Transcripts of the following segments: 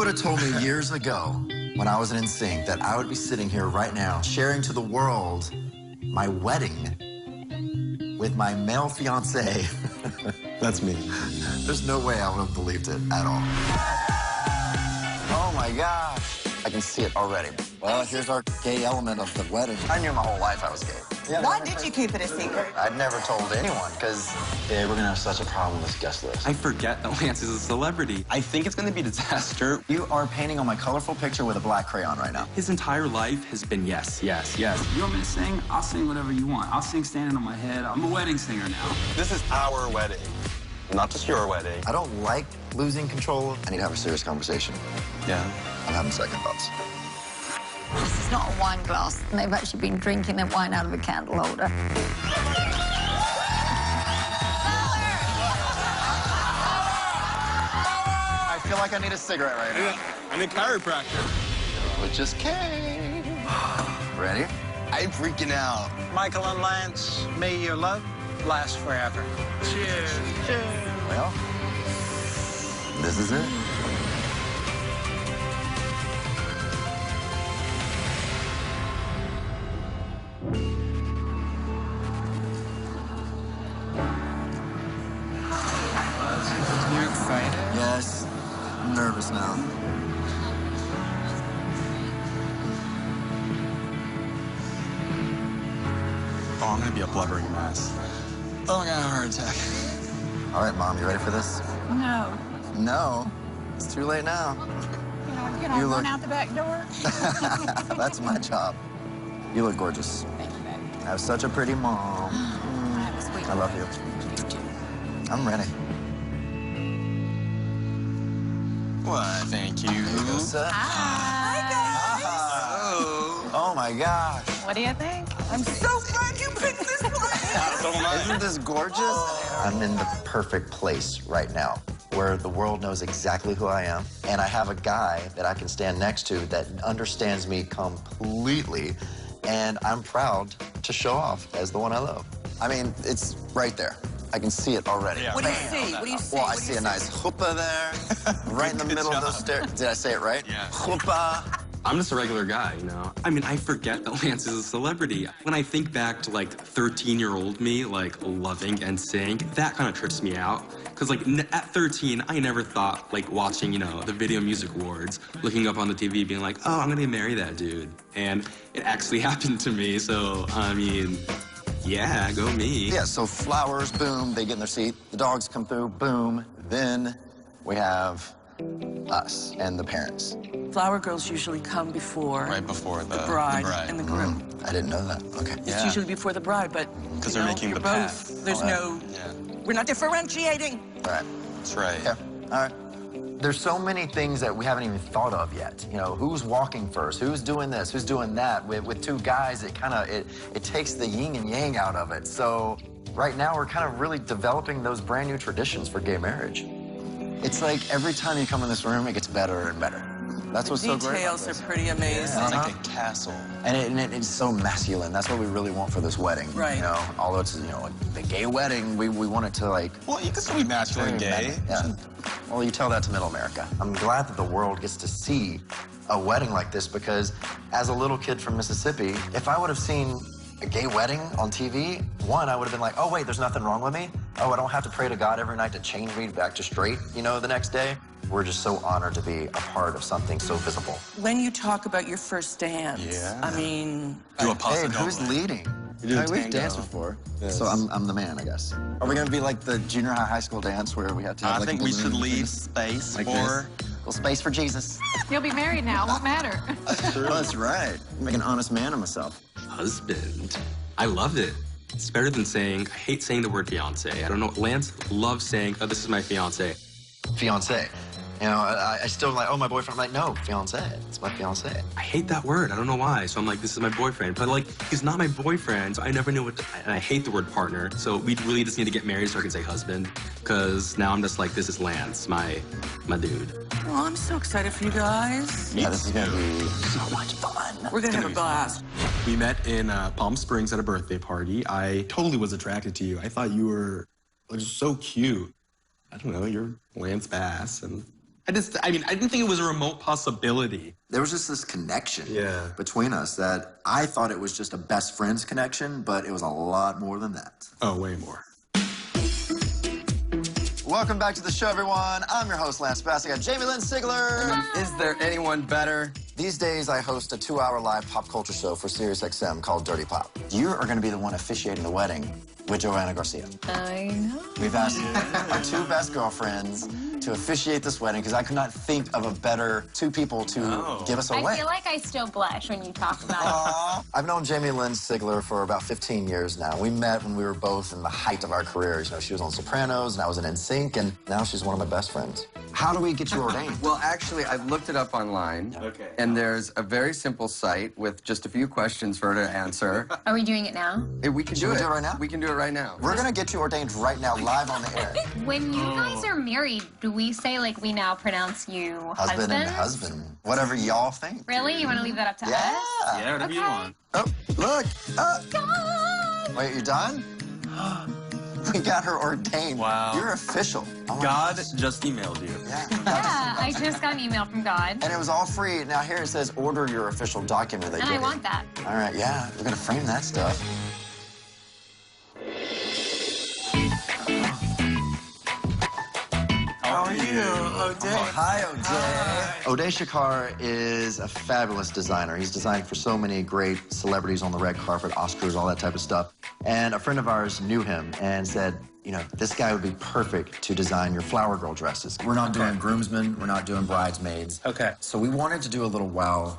would have told me years ago when I was in NSYNC that I would be sitting here right now sharing to the world my wedding with my male fiancé. That's me. There's no way I would have believed it at all. Oh my gosh. I can see it already. Well, here's our gay element of the wedding. I knew my whole life I was gay. Yeah, why did you keep it a secret? I'd never told anyone, because we're gonna have such a problem with this guest list. I forget that Lance is a celebrity. I think it's gonna be a disaster. You are painting on my colorful picture with a black crayon right now. His entire life has been yes, yes, yes. You want me to sing? I'll sing whatever you want. I'll sing standing on my head. I'm a wedding singer now. This is our wedding, not just your wedding. I don't like losing control. I need to have a serious conversation. Yeah. I'm having second thoughts. This is not a wine glass. They've actually been drinking their wine out of a candle holder. I feel like I need a cigarette right now. I need chiropractor. It just came. Ready? I'm freaking out. Michael and Lance, may your love last forever. Cheers. Cheers. Well, this is it. You excited? Yes. I'm nervous now. Oh, I'm gonna be a blubbering mess. Oh, I got a heart attack. All right, Mom, you ready for this? No. No. It's too late now. Can I run out the back door? That's my job. You look gorgeous. Thank you, baby. I have such a pretty mom. I have a sweet I love you. I'm ready. What? Thank you. Hi, guys. Oh my gosh. What do you think? I'm so glad you picked this place. Isn't this gorgeous? I'm in the perfect place right now where the world knows exactly who I am, and I have a guy that I can stand next to that understands me completely, and I'm proud to show off as the one I love. I mean, it's right there. I can see it already. What do you see? What do you see? Well, I see a nice chuppah there, right in the middle of those stairs. Did I say it right? Yeah. Chuppah. I'm just a regular guy, you know? I mean, I forget that Lance is a celebrity. When I think back to, like, 13-year-old me, like, loving NSYNC, that kind of trips me out. Because, like, at 13, I never thought, like, watching, you know, the Video Music Awards, looking up on the TV, being like, oh, I'm gonna marry that dude. And it actually happened to me, so, I mean, yeah, go me. Yeah, so flowers, boom, they get in their seat. The dogs come through, boom. Then we have us and the parents. Flower girls usually come before. Right before the bride and the groom. I didn't know that. Okay. It's usually before the bride, but Because you they're know, making you're the both. path. There's no. Yeah, We're not differentiating. All right. that's right. Yeah. All right. There's so many things that we haven't even thought of yet. You know, who's walking first? Who's doing this? Who's doing that? With two guys, it kind of it takes the yin and yang out of it. So right now we're kind of really developing those brand new traditions for gay marriage. It's like every time you come in this room, it gets better and better. That's what's so great about Details this. are pretty amazing. It's like a castle. And it's so masculine. That's what we really want for this wedding. Right. You know, although it's, you know, the gay wedding, we want it to, like... Well, you can still be masculine and gay. Yeah. Well, you tell that to middle America. I'm glad that the world gets to see a wedding like this because as a little kid from Mississippi, if I would have seen a gay wedding on TV, one, I would have been like, oh, wait, there's nothing wrong with me. Oh, I don't have to pray to God every night to change me back to straight, you know, the next day. We're just so honored to be a part of something so visible. When you talk about your first dance, Yeah. I mean, Do a paso Hey, who's doble. leading? You do a We've tango. danced before, Yes. so I'm the man, I guess. Are we gonna be like the junior high school dance where we had to have I like think a we balloon should and leave things? space Like for... this? Little space for Jesus. You'll be married now. Won't matter. Oh, that's right. Make an honest man of myself. Husband. I love it. It's better than saying, I hate saying the word fiance. I don't know, Lance loves saying, oh, this is my fiance. Fiance. You know, I still like, oh, my boyfriend. I'm like, no, fiance. It's my fiance. I hate that word. I don't know why. So I'm like, this is my boyfriend. But like, he's not my boyfriend, so I never knew what to, and I hate the word partner. So we really just need to get married so I can say husband. Because now I'm just like, this is Lance, my dude. well, I'm so excited for you guys. Yeah, this is gonna be so much fun. We're gonna have a blast. We met in Palm Springs at a birthday party. I totally was attracted to you. I thought you were like, so cute. I don't know, you're Lance Bass, and I didn't think it was a remote possibility. There was just this connection between us that I thought it was just a best friends connection, but it was a lot more than that. Oh, way more. Welcome back to the show, everyone. I'm your host, Lance Bass. I got Jamie Lynn Sigler. Is there anyone better? These days, I host a 2-hour live pop culture show for SiriusXM called Dirty Pop. You are going to be the one officiating the wedding with Joanna Garcia. I know. We've asked our 2 best girlfriends to officiate this wedding because I could not think of a better 2 people to give us a I wedding. feel like I still blush when you talk about it. I've known Jamie Lynn Sigler for about 15 years now. We met when we were both in the height of our careers. You know, she was on Sopranos, and I was in NSYNC, and now she's one of my best friends. How do we get you ordained? Well, actually, I've looked it up online. Okay. And there's a very simple site with just a few questions for her to answer. Are we doing it now? We can Should we do it right now? We can do it right now. We're gonna get you ordained right now, live on the air. When you guys are married, do we say, like, we now pronounce you Husband and husband. Whatever y'all think. Really? You want to leave that up to us? Yeah. Whatever you want. Oh, look. God! Wait, you done? We got her ordained. Wow. You're official. Oh my God gosh. just emailed you. Yeah. Yeah, I just got an email from God. And it was all free. Now here it says order your official document. And I want that. All right, yeah. We're gonna frame that stuff. How are you, O'Day? Hi, O'Day. O'Day Shakar is a fabulous designer. He's designed for so many great celebrities on the red carpet, Oscars, all that type of stuff. And a friend of ours knew him and said, you know, this guy would be perfect to design your flower girl dresses. We're not doing groomsmen. We're not doing bridesmaids. Okay. So we wanted to do a little wow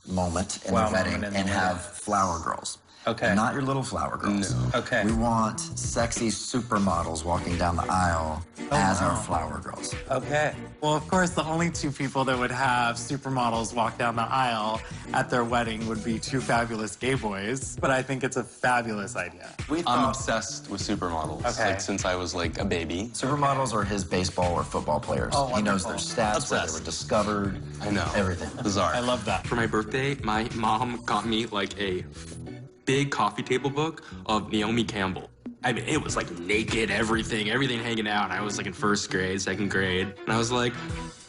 moment in Wow the wedding moment in the and wedding. have flower girls. Okay. Not your little flower girls. No. Okay. We want sexy supermodels walking down the aisle as our flower girls. Okay. Well, of course, the only 2 people that would have supermodels walk down the aisle at their wedding would be 2 fabulous gay boys, but I think it's a fabulous idea. We I'm thought obsessed with supermodels. Okay. Like, since I was, like, a baby. supermodels are his baseball or football players. Oh, he knows wonderful. their stats, where they Obsessed. were discovered. I know. Everything. Bizarre. I love that. For my birthday, my mom got me, like, a big coffee table book of Naomi Campbell. I mean, it was, like, naked, everything hanging out. I was, like, in 1st grade, 2nd grade. And I was like,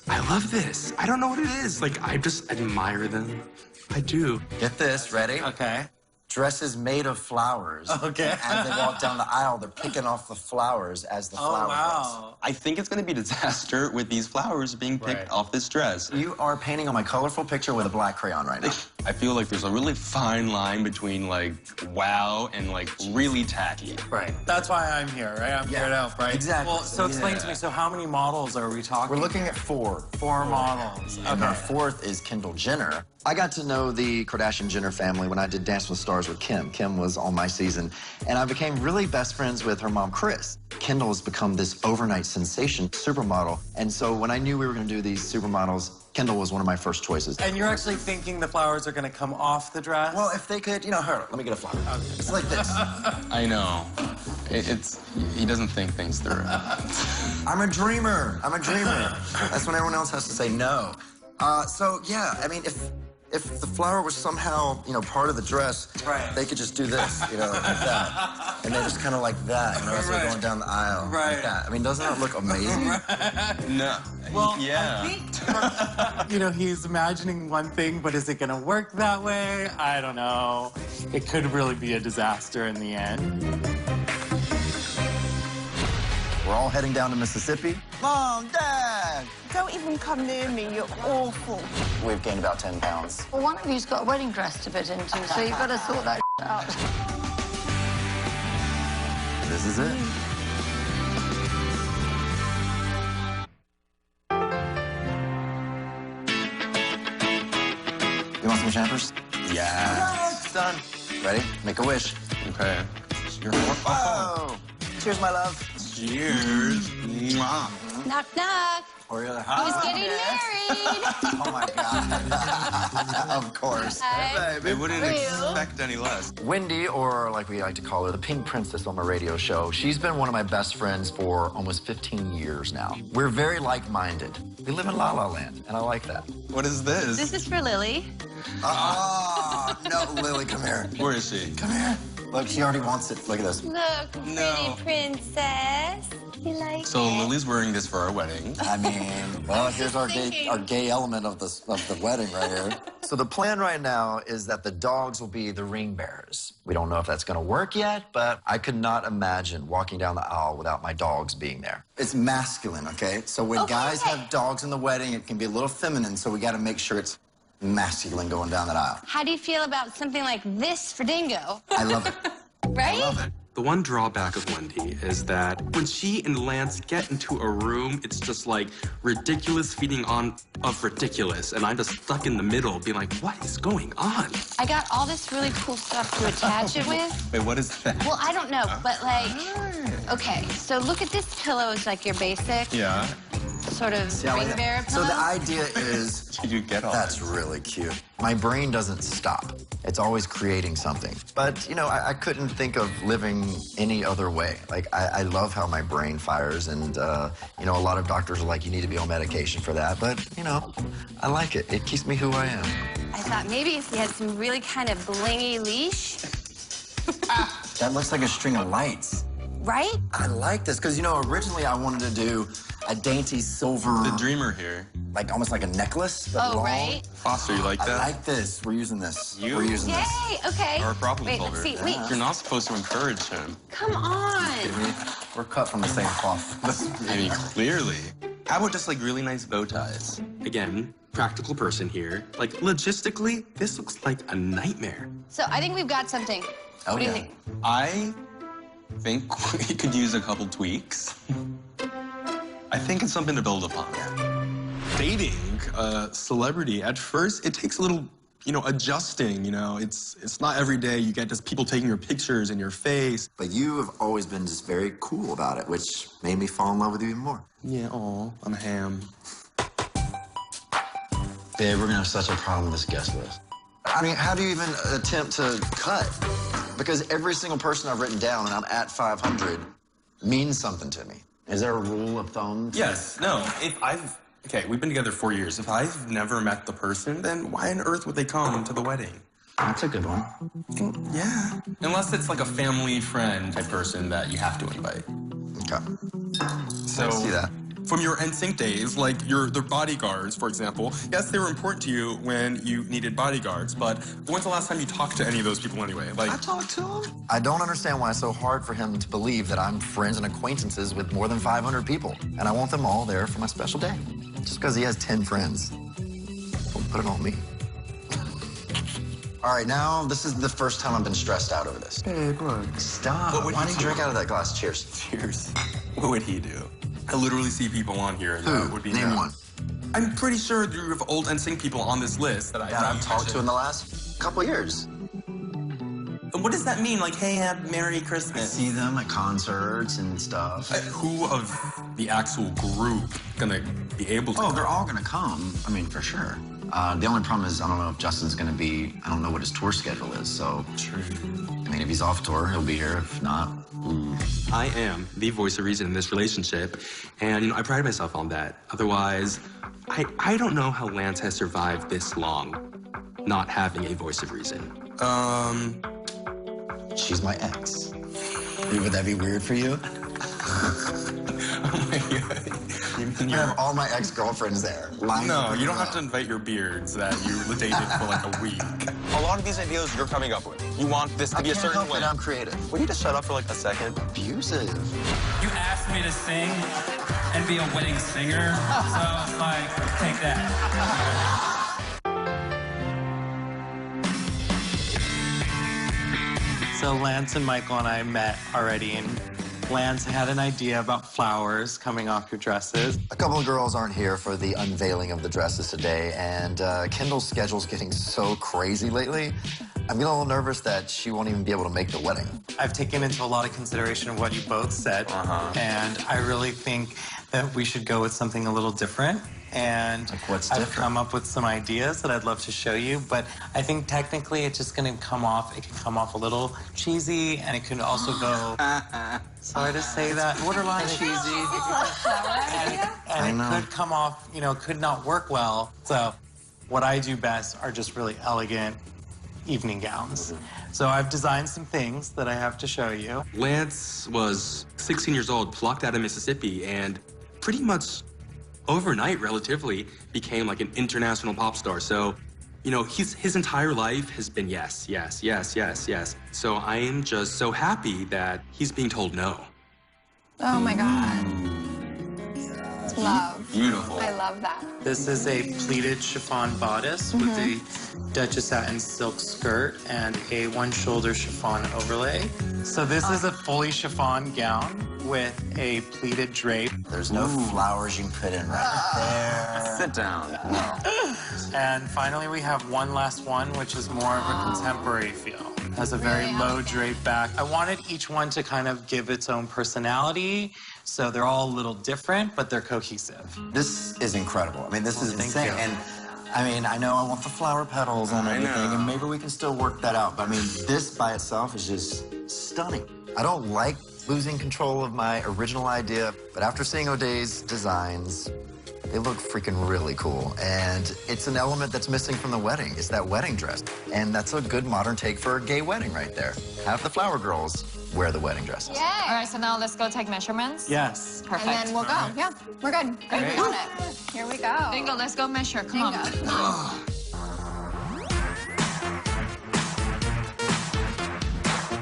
I love this. I don't know what it is. Like, I just admire them. I do. Get this, ready? Okay. Dresses made of flowers. Okay. As they walk down the aisle, they're picking off the flowers as the Oh, flower girls. wow. I think it's going to be a disaster with these flowers being picked Right. off this dress. You are painting on my colorful picture with a black crayon right now. I feel like there's a really fine line between, like, wow and, like, really tacky. Right. That's why I'm here, right? I'm here to help, right? Exactly. Well, so explain to me, so how many models are we talking? We're looking at 4. 4 models. And our Okay. 4th is Kendall Jenner. I got to know the Kardashian-Jenner family when I did Dance with Stars with Kim. Kim was on my season, and I became really best friends with her mom, Kris. Kendall has become this overnight sensation supermodel, and so when I knew we were going to do these supermodels, Kendall was one of my first choices. And you're actually thinking the flowers are going to come off the dress? Well, if they could, you know, let me get a flower. It's like this. I know. He doesn't think things through. I'm a dreamer. I'm a dreamer. That's when everyone else has to say no. So, yeah, I mean, if the flower was somehow, you know, part of the dress, Right. they could just do this, you know, like that. And they're just kind of like that, you know, as they're going down the aisle. Right. Like that. I mean, doesn't that look amazing? No. Well, yeah. I think, you know, he's imagining one thing, but is it going to work that way? I don't know. It could really be a disaster in the end. We're all heading down to Mississippi. Mom, Dad! Don't even come near me. You're awful. We've gained about 10 pounds. Well, one of you's got a wedding dress to fit into, so you've got to sort that out. This is it. You want some champers? Yeah. It's done. Ready? Make a wish. Okay. Oh! Cheers, my love. Cheers. Mwah. Knock, knock. Or you're like, Who's getting married? oh my God. Of course. Hi. I wouldn't Real. expect any less. Wendy, or like we like to call her, the Pink Princess on my radio show, she's been one of my best friends for almost 15 years now. We're very like-minded. We live in La La Land, and I like that. What is this? This is for Lily. No, Lily, come here. Where is she? Come here. Look, she already wants it. Look at this. Look, pretty princess. You like So it? Lily's wearing this for our wedding. I mean, well, here's our gay element of the wedding right here. So the plan right now is that the dogs will be the ring bearers. We don't know if that's gonna work yet, but I could not imagine walking down the aisle without my dogs being there. It's masculine, okay? So when guys have dogs in the wedding, it can be a little feminine, so we gotta make sure it's masculine going down that aisle. How do you feel about something like this for Dingo? I love it. Right? I love it. The one drawback of Wendy is that when she and Lance get into a room, it's just like ridiculous feeding on of ridiculous. And I'm just stuck in the middle being like, what is going on? I got all this really cool stuff to attach it with. Wait, what is that? Well, I don't know, but like, okay, so look at this pillow. It's like your basic sort of ring bearer pillow. So the idea is, Did you get all that's really cute. My brain doesn't stop. It's always creating something. But, you know, I couldn't think of living any other way. Like, I love how my brain fires, and, you know, a lot of doctors are like, you need to be on medication for that. But, you know, I like it. It keeps me who I am. I thought maybe if you had some really kind of blingy leash. That looks like a string of lights. Right? I like this, because, you know, originally I wanted to do a dainty silver... The dreamer here. Like, almost like a necklace, but long. Right? Foster, you like that? I like this. We're using this. You? We're using this. Yay, okay. Or a problem Wait, solver. let's see, wait. You're not supposed to encourage him. Come on. We're cut from the same cloth. I mean, clearly. How about just like really nice bow ties? Again, practical person here. Like, logistically, this looks like a nightmare. So I think we've got something. Oh, What do you yeah. think? I think we could use a couple tweaks. I think it's something to build upon. Dating a celebrity, at first, it takes a little, you know, adjusting, you know. It's not every day you get just people taking your pictures in your face. But you have always been just very cool about it, which made me fall in love with you even more. Yeah, aw, I'm a ham. Babe, we're gonna have such a problem with this guest list. I mean, how do you even attempt to cut? Because every single person I've written down, and I'm at 500, means something to me. Is there a rule of thumb? Yes, no, okay, we've been together 4 years. If I've never met the person, then why on earth would they come to the wedding? That's a good one. Yeah. Unless it's like a family friend type person that you have to invite. Okay. So, I see that. From your NSYNC days, like the bodyguards, for example, yes, they were important to you when you needed bodyguards, but when's the last time you talked to any of those people anyway? Like, I talked to him. I don't understand why it's so hard for him to believe that I'm friends and acquaintances with more than 500 people, and I want them all there for my special day. Just because he has 10 friends. Don't put it on me. All right, now, this is the first time I've been stressed out over this. Babe, look. Stop. What would Why he don't you do? drink out of that glass? Cheers. Cheers. What would he do? I literally see people on here that Who? would be Name no. one. I'm pretty sure you have old NSYNC people on this list that That I've talked to in the last couple years. And what does that mean? Like, hey, Merry I Christmas. see them at concerts and stuff. Who of the actual group gonna be able to? Oh, they're all gonna come. I mean, for sure. The only problem is I don't know if Justin's gonna be. I don't know what his tour schedule is. So, True. I mean, if he's off tour, he'll be here. If not, I am the voice of reason in this relationship, and you know I pride myself on that. Otherwise, I don't know how Lance has survived this long, not having a voice of reason. she's my ex. Would that be weird for you? Oh my god. I have all my ex-girlfriends there. No, you don't have to invite your beards that you dated for like a week. A lot of these ideas you're coming up with. You want this to be a certain help way. it, I'm creative. Will you just shut up for like a second? Abusive. You asked me to sing and be a wedding singer, so it's like, take that. So Lance and Michael and I met already, and Lance had an idea about flowers coming off your dresses. A couple of girls aren't here for the unveiling of the dresses today, and Kendall's schedule's getting so crazy lately. I'm getting a little nervous that she won't even be able to make the wedding. I've taken into a lot of consideration what you both said, and I really think that we should go with something a little different. And Like what's I've different? come up with some ideas that I'd love to show you, but I think technically it's just gonna come off, it can come off a little cheesy, and it could also go, sorry to say that, borderline cheesy. And it could come off, you know, could not work well. So what I do best are just really elegant evening gowns. So I've designed some things that I have to show you. Lance was 16 years old, plucked out of Mississippi, and pretty much overnight, relatively, became like an international pop star. So, you know, his entire life has been yes, yes, yes, yes, yes. So I am just so happy that he's being told no. Oh my God. Love. Beautiful. I love that. This is a pleated chiffon bodice with a Duchess satin silk skirt and a one-shoulder chiffon overlay. So this is a fully chiffon gown with a pleated drape. There's no flowers you can put in right there. Sit down. And finally, we have one last one, which is more of a contemporary feel. Has a very low drape back. I wanted each one to kind of give its own personality. So they're all a little different, but they're cohesive. This is incredible. I mean, this is Thank insane. you. And I mean, I know I want the flower petals and everything, and maybe we can still work that out. But I mean, this by itself is just stunning. I don't like losing control of my original idea, but after seeing O'Day's designs, they look freaking really cool. And it's an element that's missing from the wedding. It's that wedding dress. And that's a good modern take for a gay wedding right there. Have the flower girls wear the wedding dresses. Yay! All right, so now let's go take measurements. Yes. Perfect. And then we'll go. Yeah, we're good. We got it. Here we go. Bingo, let's go measure. Come on.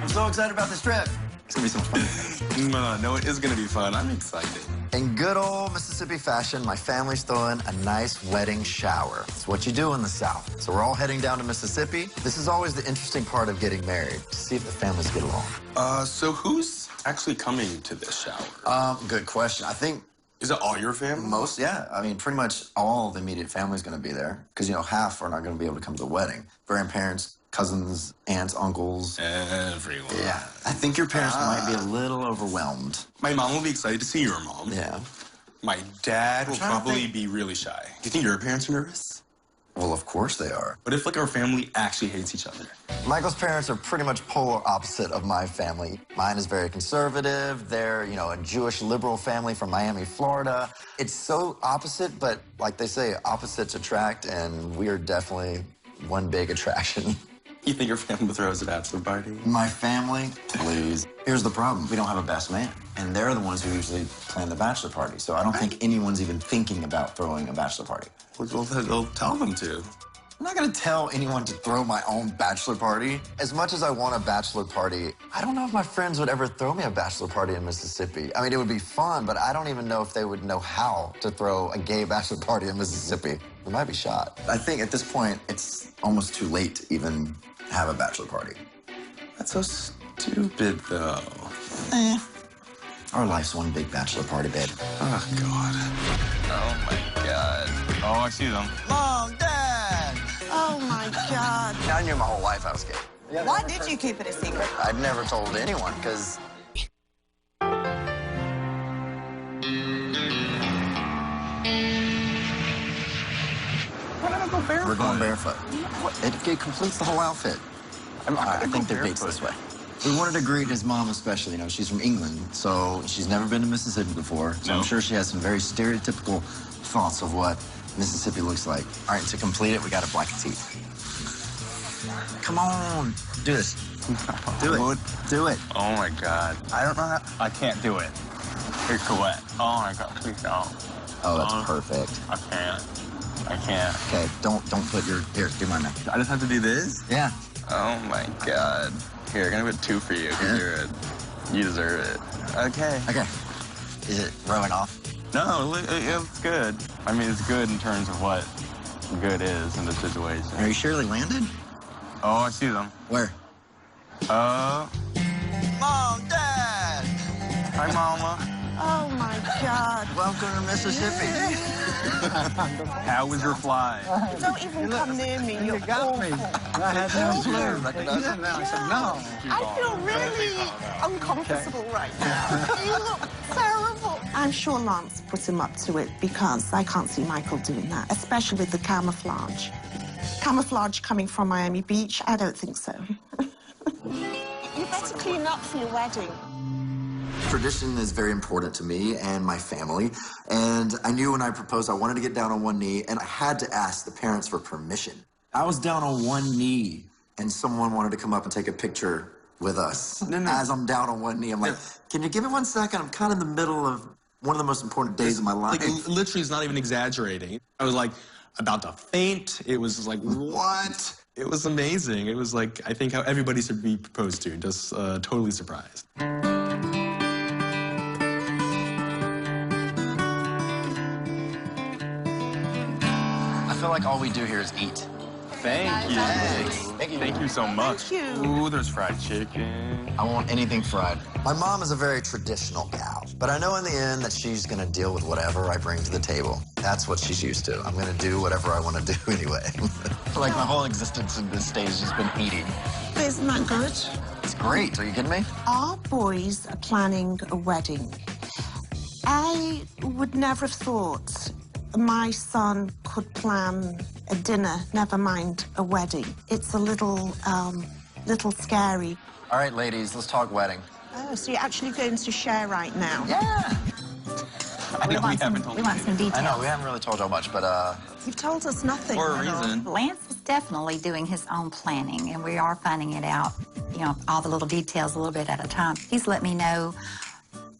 I'm so excited about this trip. It's gonna be so much fun. No, it is gonna be fun. I'm excited. In good old Mississippi fashion, my family's throwing a nice wedding shower. It's what you do in the South. So we're all heading down to Mississippi. This is always the interesting part of getting married, to see if the families get along. So who's actually coming to this shower? Good question. I think Is it all your family? most, yeah. I mean, pretty much all the immediate family's gonna be there. Because, you know, half are not gonna be able to come to the wedding. Grandparents, cousins, aunts, uncles. Everyone. Yeah. I think your parents might be a little overwhelmed. My mom will be excited to see your mom. Yeah. My dad will trying to probably think. be really shy. Do you think your parents are nervous? Well, of course they are. What if, like, our family actually hates each other? Michael's parents are pretty much polar opposite of my family. Mine is very conservative. They're, you know, a Jewish liberal family from Miami, Florida. It's so opposite, but like they say, opposites attract, and we are definitely one big attraction. You think your family throws a bachelor party? My family, please. Here's the problem. We don't have a best man, and they're the ones who usually plan the bachelor party. So I don't think anyone's even thinking about throwing a bachelor party. Well, they'll tell them to. I'm not gonna tell anyone to throw my own bachelor party. As much as I want a bachelor party, I don't know if my friends would ever throw me a bachelor party in Mississippi. I mean, it would be fun, but I don't even know if they would know how to throw a gay bachelor party in Mississippi. They might be shot. I think at this point, it's almost too late to even have a bachelor party. That's so stupid, though. Our life's one big bachelor party, babe. Oh, God. Oh, my God. Oh, I see them. Mom, Dad! Oh my God. I knew my whole life I was gay. Why did you keep it a secret? I'd never told anyone, because we're going barefoot. It completes the whole outfit. I think they're dates this way. We wanted to greet his mom especially. You know, she's from England, so she's never been to Mississippi before. So I'm sure she has some very stereotypical thoughts of what Mississippi looks like. All right, to complete it, we got to black the teeth. Come on, do this. Do it. Do it. Oh, my God. I don't know how. I can't do it. It's wet. Oh, my God. Please don't. Oh, that's perfect. I can't. Okay, don't put your, here, do mine now. I just have to do this? Yeah. Oh, my God. Here, I'm gonna put 2 for you, because you deserve it. Okay. Okay. Is it rubbing off? No, it's good. I mean, it's good in terms of what good is in this situation. Are you sure they landed? Oh, I see them. Where? Mom, Dad! Hi, Mama. Oh my God. Welcome to Mississippi. How was your fly? Don't even come near me. You got me. I had no clue. I said, no. I feel really uncomfortable right now. You look terrible. I'm sure Lance put him up to it because I can't see Michael doing that, especially with the camouflage. Camouflage coming from Miami Beach? I don't think so. You better clean up for your wedding. Tradition is very important to me and my family, and I knew when I proposed I wanted to get down on one knee, and I had to ask the parents for permission. I was down on one knee and someone wanted to come up and take a picture with us. As I'm down on one knee, I'm like, can you give me 1 second? I'm kind of in the middle of one of the most important days of my life. Like, literally, it's not even exaggerating. I was like about to faint. It was like, what? It was amazing. It was like, I think how everybody should be proposed to, just totally surprised. I feel like all we do here is eat. Thank you. Thank you. Thank you so much. Thank you. Ooh, there's fried chicken. I want anything fried. My mom is a very traditional gal, but I know in the end that she's gonna deal with whatever I bring to the table. That's what she's used to. I'm gonna do whatever I want to do anyway. Like my whole existence in this stage has been eating. Isn't that good? It's great. Are you kidding me? Our boys are planning a wedding. I would never have thought my son could plan a dinner, never mind a wedding. It's a little scary. All right, ladies, let's talk wedding. Oh, so you're actually going to share right now? Yeah. We want some details. I know, we haven't really told y'all much, but You've told us nothing. For a reason. Lance is definitely doing his own planning, and we are finding it out, you know, all the little details a little bit at a time. He's let me know,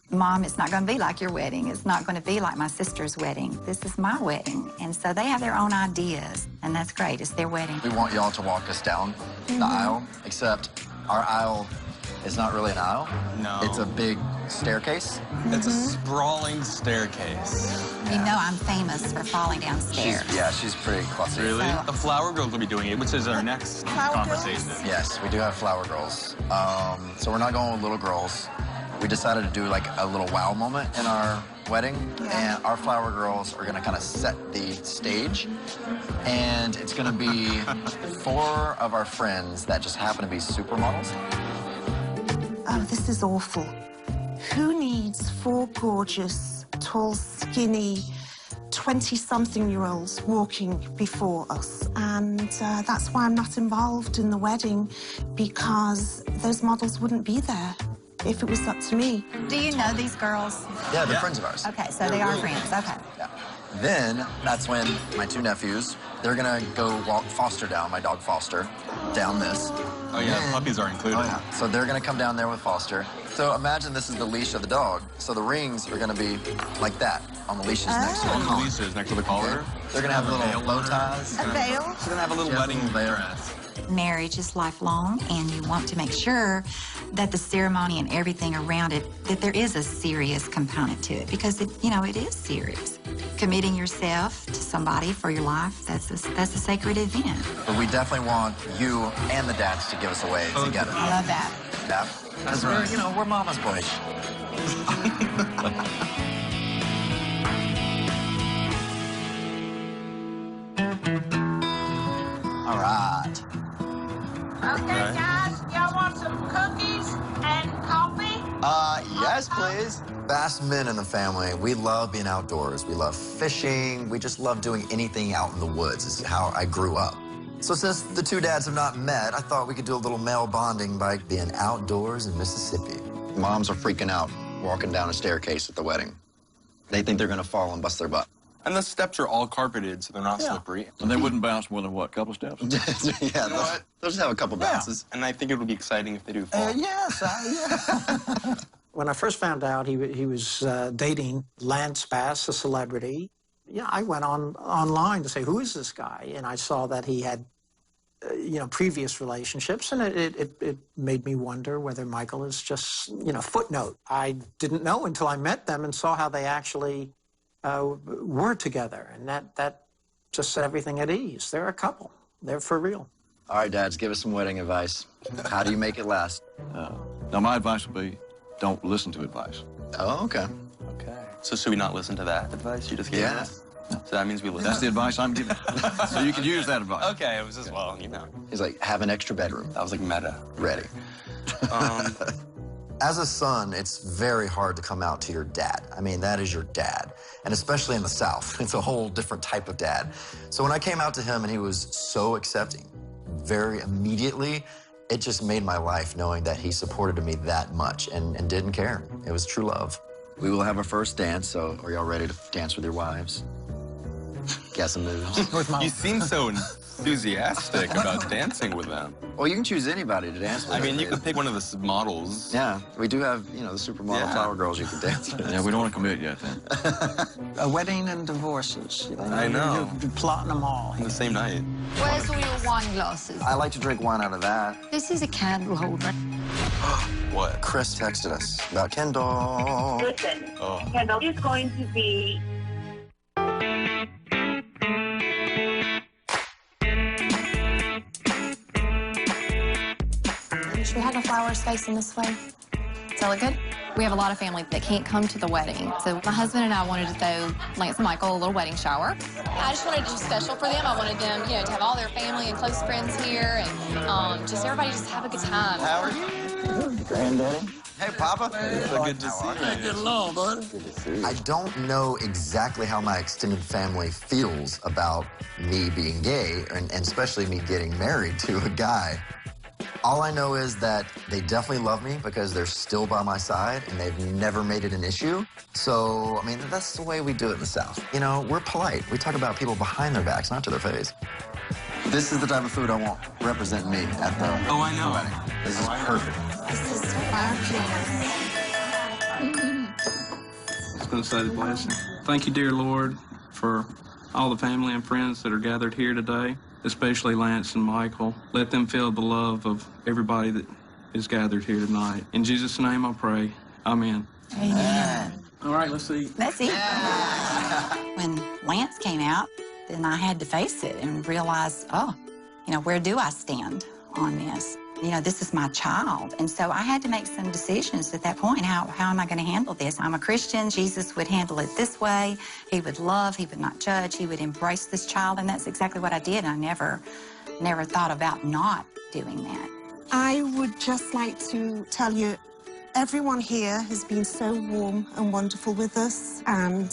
Mom, it's not going to be like your wedding. It's not going to be like my sister's wedding. This is my wedding. And so they have their own ideas, and that's great. It's their wedding. we want y'all to walk us down the aisle, except our aisle is not really an aisle. No. It's a big staircase. It's a sprawling staircase. You know I'm famous for falling down stairs. She's pretty clumsy. Really? So- The Flower Girls will be doing it, which is our next Flower conversation. girls? Yes, we do have flower girls. So we're not going with little girls. We decided to do like a little wow moment in our wedding, and our flower girls are gonna kind of set the stage, and it's gonna be 4 of our friends that just happen to be supermodels. Oh, this is awful. Who needs 4 gorgeous, tall, skinny, 20-something-year-olds walking before us? And that's why I'm not involved in the wedding, because those models wouldn't be there if it was up to me. Do you know these girls? Yeah, they're friends of ours. Okay, so they are friends. Okay. Yeah. Then, that's when my 2 nephews, they're gonna go walk Foster down, my dog Foster, down this. Oh, yeah, puppies are included. Oh, yeah. So they're gonna come down there with Foster. So imagine this is the leash of the dog. So the rings are gonna be like that on the leashes next to the On the collar. leashes next to the collar. They're gonna have little bow ties. A veil? She's gonna have a little wedding dress. Marriage is lifelong, and you want to make sure that the ceremony and everything around it, that there is a serious component to it, because it, you know, it is serious. Committing yourself to somebody for your life, that's a sacred event. But we definitely want you and the dads to give us away together. I love that. Yeah. Because we're, you know, we're mama's boys. All right. Okay, guys, y'all want some cookies and coffee? Yes, please. Fast men in the family, we love being outdoors. We love fishing. We just love doing anything out in the woods. Is how I grew up. So since the 2 dads have not met, I thought we could do a little male bonding by being outdoors in Mississippi. Moms are freaking out walking down a staircase at the wedding. They think they're gonna fall and bust their butt. And the steps are all carpeted, so they're not slippery. And they wouldn't bounce more than, what, a couple steps? Yeah, they'll just have a couple bounces. And I think it would be exciting if they do fall. Yes, yeah. When I first found out he was dating Lance Bass, a celebrity, yeah, I went online to say, who is this guy? And I saw that he had, previous relationships, and it made me wonder whether Michael is just, footnote. I didn't know until I met them and saw how they actually were together, and that just set everything at ease. They're a couple. They're for real. All right, dads, give us some wedding advice. How do you make it last? Now, my advice would be, don't listen to advice. Oh, okay. Okay. So should we not listen to that advice you just gave us? So that means we listen. That's the advice I'm giving. So you can use that advice. Okay, it was as well, you know. He's like, have an extra bedroom. That was like meta. Ready. As a son, it's very hard to come out to your dad. I mean, that is your dad. And especially in the South, it's a whole different type of dad. So when I came out to him and he was so accepting, very immediately, it just made my life knowing that he supported me that much and didn't care. It was true love. We will have our first dance, so are y'all ready to dance with your wives? Got some moves? You seem so enthusiastic about dancing with them. Well, you can choose anybody to dance with. I mean, you could pick one of the models. Yeah, we do have, you know, the supermodel flower girls you can dance with. Yeah, we don't want to commit yet, then. A wedding and divorces. I know. You're plotting them all. On the same night. Where's all your wine glasses? I like to drink wine out of that. This is a candle holder. What? Chris texted us about Kendall. Listen, Kendall is going to be... Should we have the flowers facing this way? Does that look good? We have a lot of family that can't come to the wedding. So my husband and I wanted to throw Lance and Michael a little wedding shower. I just wanted to do special for them. I wanted them, you know, to have all their family and close friends here and just everybody just have a good time. How are you? Granddaddy. Hey, Papa. Good to see you. Get along, bud. Good to see you. I don't know exactly how my extended family feels about me being gay, and especially me getting married to a guy. All I know is that they definitely love me because they're still by my side and they've never made it an issue. So, I mean, that's the way we do it in the South. You know, we're polite. We talk about people behind their backs, not to their face. This is the type of food I want represent me at the wedding. This is perfect. This is fabulous. I was going to say the blessing. Thank you, dear Lord, for all the family and friends that are gathered here today, especially Lance and Michael. Let them feel the love of everybody that is gathered here tonight. In Jesus' name I pray. Amen. Amen. All right, let's see. Let's see. When Lance came out, then I had to face it and realize, oh, you know, where do I stand on this? You know, this is my child. And so I had to make some decisions at that point. How am I going to handle this? I'm a Christian. Jesus would handle it this way. He would love. He would not judge. He would embrace this child. And that's exactly what I did. I never thought about not doing that. I would just like to tell you, everyone here has been so warm and wonderful with us. And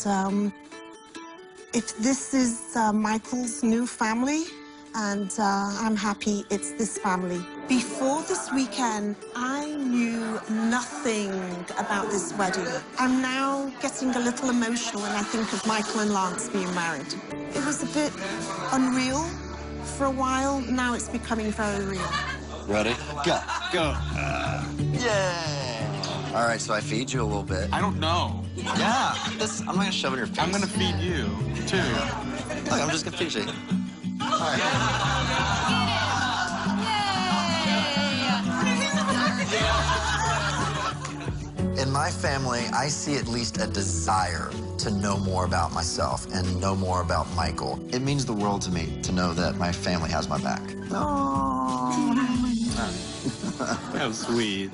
if this is Michael's new family, and I'm happy it's this family. Before this weekend, I knew nothing about this wedding. I'm now getting a little emotional when I think of Michael and Lance being married. It was a bit unreal for a while. Now it's becoming very real. Ready? Go. Go. Yay! All right, so I feed you a little bit. I don't know. Yeah, I'm gonna shove it in your face. I'm gonna feed you, too. Look, I'm just gonna feed you. All right. In my family, I see at least a desire to know more about myself and know more about Michael. It means the world to me to know that my family has my back. How sweet.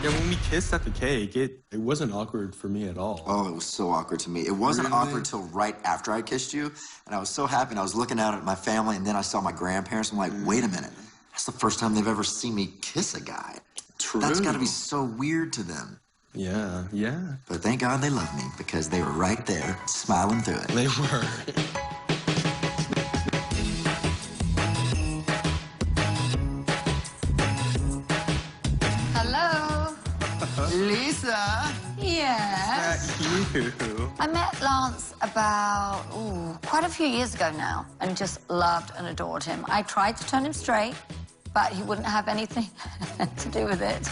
Yeah, when we kissed at the cake, it wasn't awkward for me at all. Oh, it was so awkward to me. It wasn't awkward till right after I kissed you, and I was so happy, and I was looking out at my family, and then I saw my grandparents. I'm like, wait a minute. That's the first time they've ever seen me kiss a guy. True. That's got to be so weird to them. Yeah, yeah. But thank God they love me, because they were right there, smiling through it. They were. Lisa? Yes? You. I met Lance about, quite a few years ago now, and just loved and adored him. I tried to turn him straight, but he wouldn't have anything to do with it.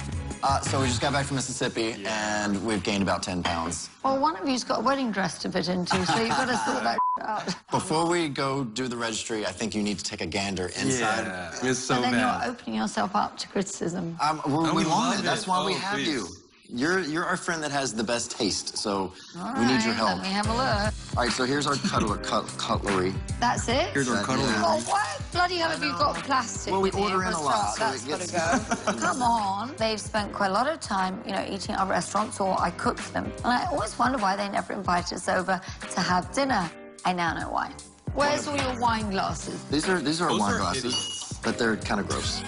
So we just got back from Mississippi, and we've gained about 10 pounds. Well, one of you's got a wedding dress to fit into, so you've got to sort that out. Before we go do the registry, I think you need to take a gander inside. Yeah, it's so then bad. you're opening yourself up to criticism. We love it. That's it. why we Oh, have please. you. You're our friend that has the best taste, so All we need your right, help. let me have a look. All right, so here's our cutlery. That's it? Here's our cutlery. Oh, what bloody hell have you got plastic? Well, we with you order in for a lot, start? so That's it got to go. Come on. They've spent quite a lot of time, you know, eating at our restaurants, or I cook for them. And I always wonder why they never invite us over to have dinner. I now know why. Where's all your wine glasses? These are Those wine are glasses, but they're kind of gross.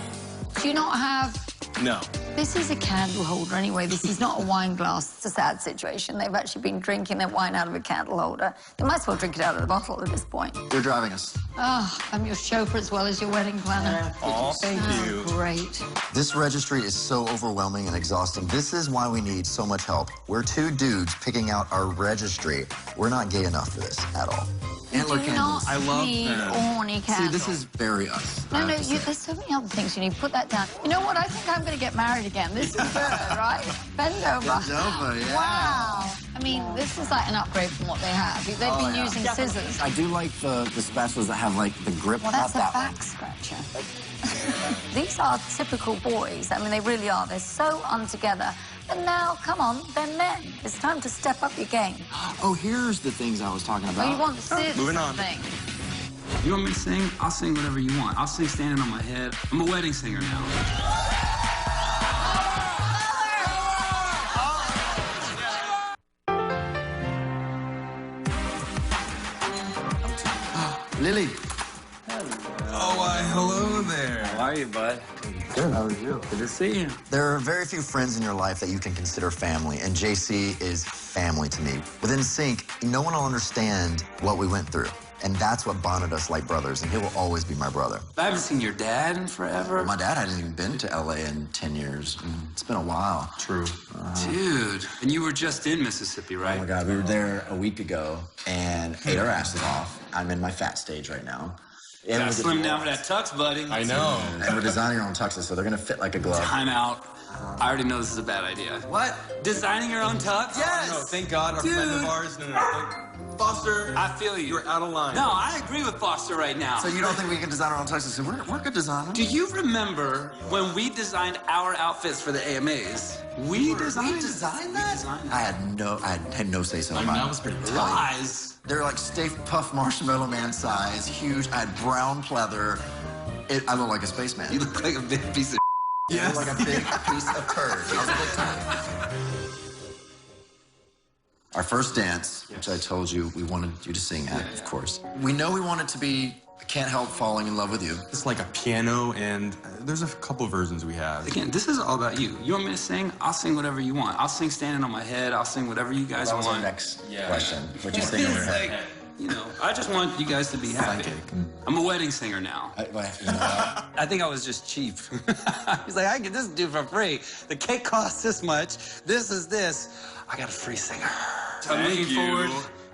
Do you not have... No. This is a candle holder anyway. This is not a wine glass. It's a sad situation. They've actually been drinking their wine out of a candle holder. They might as well drink it out of the bottle at this point. You're driving us. Oh, I'm your chauffeur as well as your wedding planner. Oh, thank you. Great. This registry is so overwhelming and exhausting. This is why we need so much help. We're two dudes picking out our registry. We're not gay enough for this at all. Antler Do candles. not I love need them. orny See, candles. this is very us. I No, have to say. there's so many other things you need. Put that down. You know what? I think I'm going to get married again. This is good, right? Bend over. Bend over, yeah. Wow. I mean, this is like an upgrade from what they have. They've been using scissors. I do like the spatulas that have, like, the grip. Well, that's a not that back scratcher. These are typical boys. I mean, they really are. They're so untogether. And now, come on, they're men. It's time to step up your game. Oh, here's the things I was talking about. Oh, you want the scissors moving on. thing. You want me to sing? I'll sing whatever you want. I'll sing standing on my head. I'm a wedding singer now. Lily. Oh, why, hello there. How are you, bud? Good, how are you? Good to see you. There are very few friends in your life that you can consider family, and JC is family to me. Within Sync, no one will understand what we went through, and that's what bonded us like brothers, and he will always be my brother. I haven't seen your dad in forever. My dad hadn't even been to LA in 10 years. It's been a while. True. Dude, and you were just in Mississippi, right? Oh my God, we were there a week ago and ate our asses off. I'm in my fat stage right now. And Gotta slim down for that tux, buddy. I know. And we're designing our own tuxes, so they're gonna fit like a glove. Time out. I already know this is a bad idea. What? Designing your own tux? Yes. No, thank God, our friend of ours. No. Foster. I feel you. You're out of line. No, I agree with Foster right now. So you don't think we can design our own tuxes? We're good designers. Do you remember when we designed our outfits for the AMAs? We designed that? I had no say so. I mean, that was pretty Lies. They're like Stay Puft Marshmallow Man size, huge. I had brown pleather. I look like a spaceman. You look like a big piece of I look like a big piece of curd. I was big time. Our first dance, which I told you we wanted you to sing at, of course. We know we want it to be Can't Help Falling in Love with You. It's like a piano, and there's a couple versions we have. Again, this is all about you. You want me to sing? I'll sing whatever you want. I'll sing standing on my head. I'll sing whatever you guys That was our want. next question. What you sing on your head? You know, I just want you guys to be happy. I'm a wedding singer now. I think I was just cheap. He's like, I can get this dude for free. The cake costs this much. This is this. I got a free singer. I'm looking forward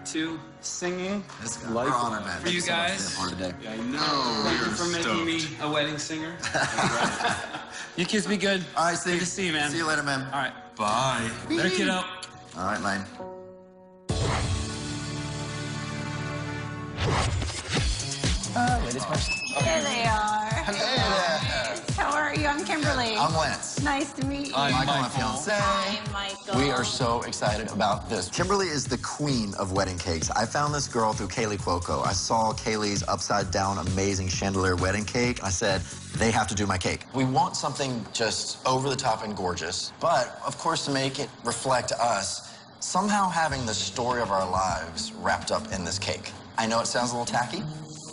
to singing We're honored, man. for you guys. Today. I know. Thank you for making me a wedding singer. You kids be good. All right, Steve. Good to see you, man. See you later, man. All right. Bye. Better get up. All right, man. There they are. How are you? I'm Kimberly. I'm Lance. Nice to meet you. Michael, my fiance. Hi, Michael. We are so excited about this. Kimberly is the queen of wedding cakes. I found this girl through Kaylee Cuoco. I saw Kaylee's upside-down, amazing chandelier wedding cake. I said, they have to do my cake. We want something just over the top and gorgeous, but of course to make it reflect us, somehow having the story of our lives wrapped up in this cake. I know it sounds a little tacky,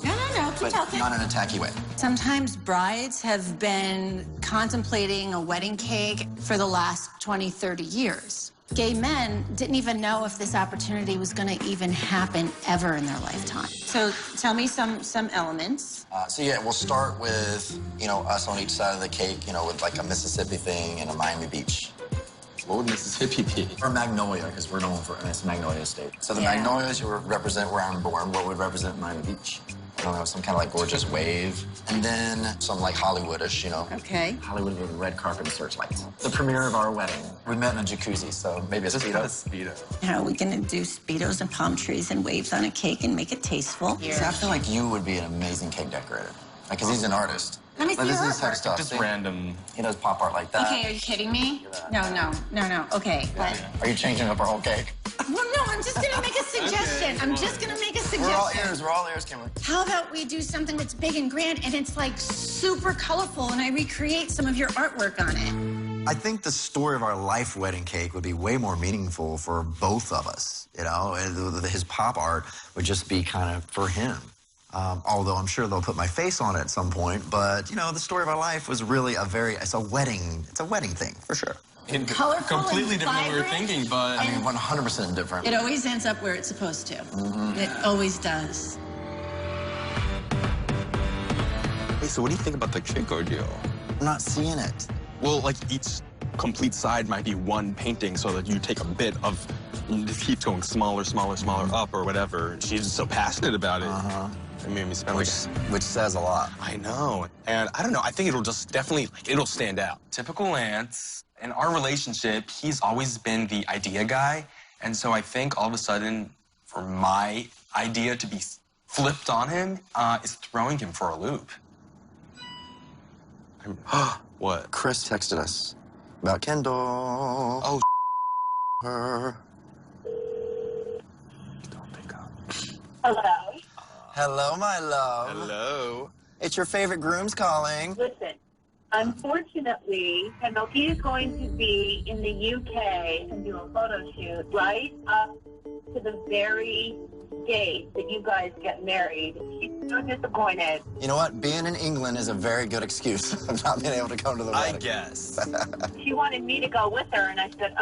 No, but not in a tacky way. Sometimes brides have been contemplating a wedding cake for the last 20, 30 years. Gay men didn't even know if this opportunity was going to even happen ever in their lifetime. So tell me some elements. So yeah, we'll start with, us on each side of the cake, with like a Mississippi thing and a Miami Beach. What would Mississippi be? Or Magnolia, because we're known for it's Magnolia State. So the Yeah. Magnolias would represent where I'm born. What would represent Miami Beach? I don't know, some kind of like gorgeous wave. And then some like Hollywoodish, Okay. Hollywood with a red carpet and searchlights. The premiere of our wedding. We met in a jacuzzi, so maybe a Speedo. How are we going to do Speedos and palm trees and waves on a cake and make it tasteful? So I feel like you would be an amazing cake decorator. Because he's an artist. Let me see Like, this your is his type of artwork. stuff. Just See? random. He does pop art like that. Okay, are you kidding me? No. Okay, but... Are you changing up our whole cake? Well, no, I'm just going to make a suggestion. I'm just going to make a suggestion. We're all ears, Kimberly. How about we do something that's big and grand and it's like super colorful and I recreate some of your artwork on it? I think the story of our life wedding cake would be way more meaningful for both of us, His pop art would just be kind of for him. Although I'm sure they'll put my face on it at some point, but, the story of our life was really it's a wedding thing, for sure. Colorful Completely and different than we were vibrant. thinking, but... I mean, 100% different. It always ends up where it's supposed to. It always does. Hey, so what do you think about the cake ordeal? I'm not seeing it. Well, like each complete side might be one painting so that you take a bit of And it just keeps going smaller, smaller, smaller, up or whatever. She's just so passionate about it. Uh-huh. It made me spend Which says a lot. I know. And I don't know, I think it'll just definitely, it'll stand out. Typical Lance. In our relationship, he's always been the idea guy. And so I think all of a sudden, for my idea to be flipped on him, is throwing him for a loop. What? Chris texted us about Kendall. Oh, her. Hello. Hello, my love. Hello. It's your favorite grooms calling. Listen, unfortunately, Kendall, he is going to be in the UK and do a photo shoot right up to the very date that you guys get married. She's so disappointed. You know what? Being in England is a very good excuse of not being able to come to the wedding. I guess. She wanted me to go with her, and I said,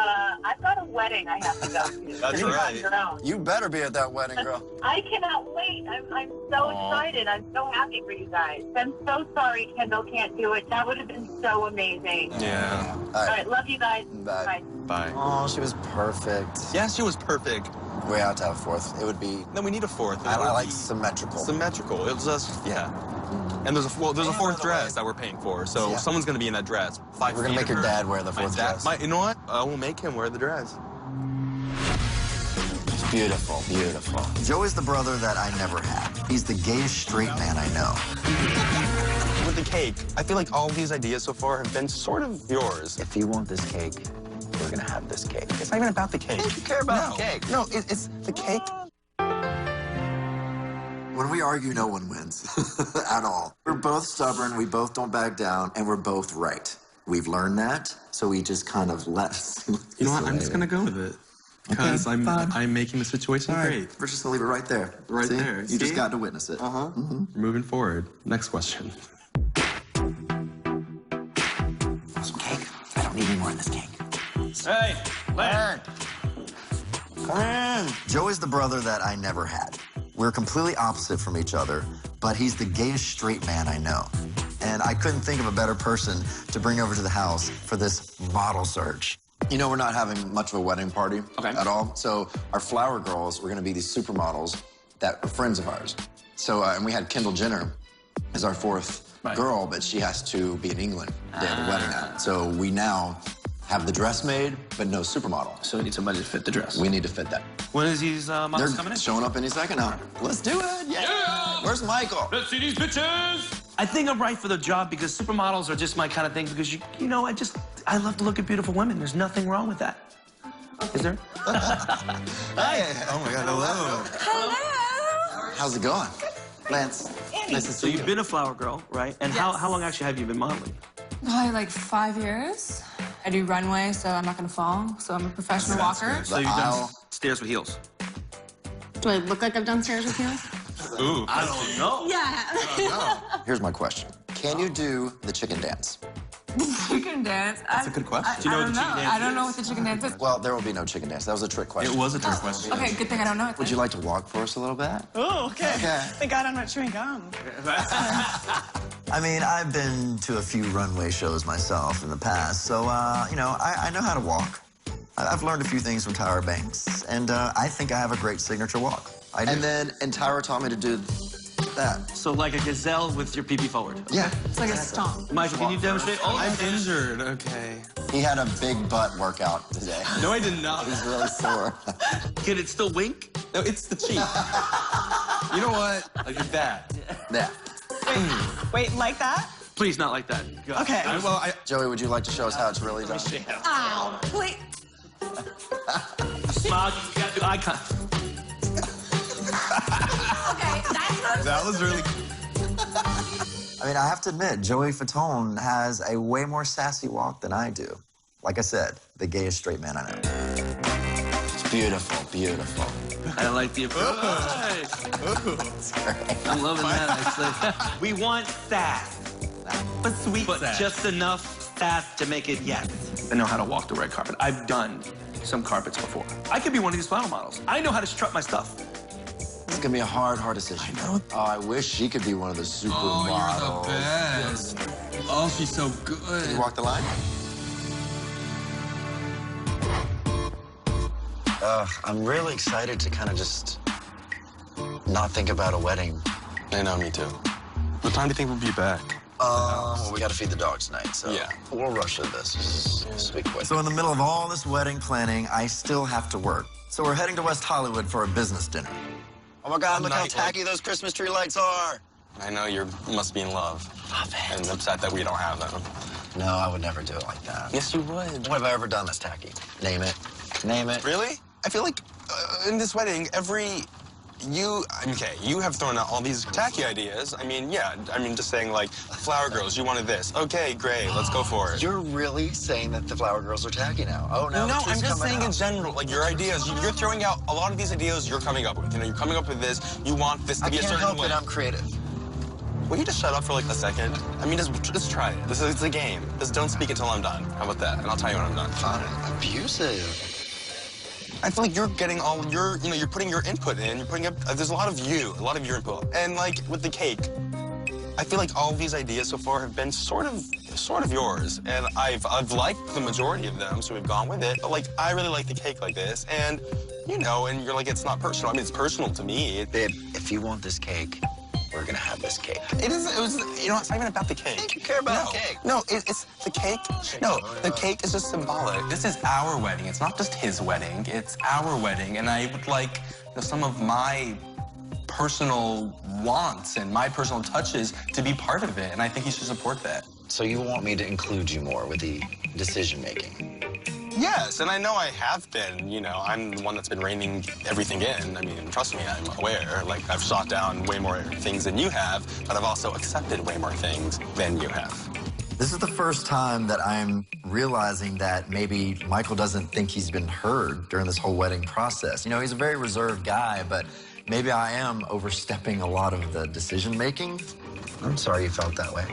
I've got a wedding I have to go to. That's You're right. on your own. You better be at that wedding, girl. I cannot wait. I'm so excited. I'm so happy for you guys. I'm so sorry Kendall can't do it. That would have been so amazing. Yeah. All right, love you guys. Bye. Bye. Oh, she was perfect. Yeah, she was perfect. We have to have a fourth. It would be... No, we need a fourth. I like symmetrical. Symmetrical. It was just, yeah. And there's a fourth dress that we're paying for, so someone's going to be in that dress. We're going to make your dad wear the fourth dress. You know what? I will make him wear the dress. It's beautiful, beautiful. Joey's the brother that I never had. He's the gayest straight man I know. With the cake, I feel like all these ideas so far have been sort of yours. If you want this cake, we're going to have this cake. It's not even about the cake. You care about the cake. No, it's the cake. When we argue, no one wins at all. We're both stubborn, we both don't back down, and we're both right. We've learned that, so we just kind of let. You know what? I'm just gonna go with it because I'm making the situation great. We're just gonna leave it right there. Right See? there. You just got to witness it. Moving forward. Next question. Some cake. I don't need any more in this cake. Hey, Len. Come in. Joey's the brother that I never had. We're completely opposite from each other, but he's the gayest straight man I know. And I couldn't think of a better person to bring over to the house for this model search. You know, we're not having much of a wedding party at all. So our flower girls were going to be these supermodels that are friends of ours. So, and we had Kendall Jenner as our fourth girl, but she has to be in England the day of the wedding night. So we now have the dress made, but no supermodel. So we need somebody to fit the dress. We need to fit that. When is these models coming in? Showing up any second now. Let's do it. Yeah. Where's Michael? Let's see these bitches. I think I'm right for the job because supermodels are just my kind of thing because, you know, I love to look at beautiful women. There's nothing wrong with that. Is there? Hi. Oh, my God. Hello. Hello. How's it going? Lance, nice to So see you. you've been a flower girl, right? And how long actually have you been modeling? Probably like 5 years. I do runway, so I'm not gonna fall. So I'm a professional walker. So you've done stairs with heels. Do I look like I've done stairs with heels? Ooh. I don't know. Yeah. Here's my question. Can you do the chicken dance? Chicken dance. That's a good question. Do you know what the chicken dance is? I don't know what the chicken dance is. Well, there will be no chicken dance. That was a trick question. It was a trick question. Okay, good thing I don't know it. Would you like to walk for us a little bit? Oh, okay. Okay. Thank God I'm not chewing gum. I mean, I've been to a few runway shows myself in the past, so, you know, I know how to walk. I've learned a few things from Tyra Banks, and I think I have a great signature walk. I do. And Tyra taught me to do that. So like a gazelle with your pee-pee forward. Yeah. It's like a stomp. Michael, can you demonstrate? Oh, I'm injured. Okay. He had a big butt workout today. No, I did not. He's really sore. Can it still wink? No, it's the cheek. You know what? Like that. Yeah. Wait, like that? Please, not like that. Go. Okay. Joey, would you like to show us how it's really done? Ow, please. Smile, you gotta do eye contact. Okay, that's not... That was really... I mean, I have to admit, Joey Fatone has a way more sassy walk than I do. Like I said, the gayest straight man I know. It's beautiful, beautiful. I like the approach. I'm loving that, actually. We want sass, but sweet, but just enough sass to make it yes. I know how to walk the red carpet. I've done some carpets before. I could be one of these flower models. I know how to strut my stuff. This is gonna be a hard decision. I know. Oh, I wish she could be one of the supermodels. Oh, you're the best. Oh, she's so good. Can you walk the line? I'm really excited to kind of just not think about a wedding. I know, me too. What time do you think we'll be back? Well, we got to feed the dogs tonight, so yeah. We'll rush through this. Just be quick. So in the middle of all this wedding planning, I still have to work. So we're heading to West Hollywood for a business dinner. Oh my God, look how tacky those Christmas tree lights are. I know you must be in love. Love it. And upset that we don't have them. No, I would never do it like that. Yes, you would. What have I ever done that's tacky? Name it. Name it. Really? I feel like in this wedding, you have thrown out all these tacky ideas. I mean, yeah, just saying like, flower girls, you wanted this. Okay, great, let's go for it. You're really saying that the flower girls are tacky now? Oh, no, no, I'm just saying out. in general, like your ideas, you're throwing out a lot of these ideas you're coming up with. You know, you're coming up with this, you want this to be a certain way. I can't help it, I'm creative. Will you just shut up for like a second? I mean, just try it. It's a game. Just don't speak until I'm done. How about that? And I'll tell you when I'm done. Fine. Abusive. I feel like you're getting all you're putting your input in. You're putting up. There's a lot of your input. And like with the cake, I feel like all of these ideas so far have been sort of yours. And I've liked the majority of them, so we've gone with it. But like, I really like the cake like this, and and you're like, it's not personal. I mean, it's personal to me. Babe, if you want this cake, we're gonna have this cake. It's not even about the cake. I think you care about the cake. No, it's the cake. No, the cake is just symbolic. This is our wedding. It's not just his wedding. It's our wedding. And I would like some of my personal wants and my personal touches to be part of it. And I think you should support that. So you want me to include you more with the decision-making? Yes, and I know I have been. I'm the one that's been reining everything in. I mean, trust me, I'm aware. Like, I've shot down way more things than you have, but I've also accepted way more things than you have. This is the first time that I'm realizing that maybe Michael doesn't think he's been heard during this whole wedding process. He's a very reserved guy, but maybe I am overstepping a lot of the decision-making. I'm sorry you felt that way.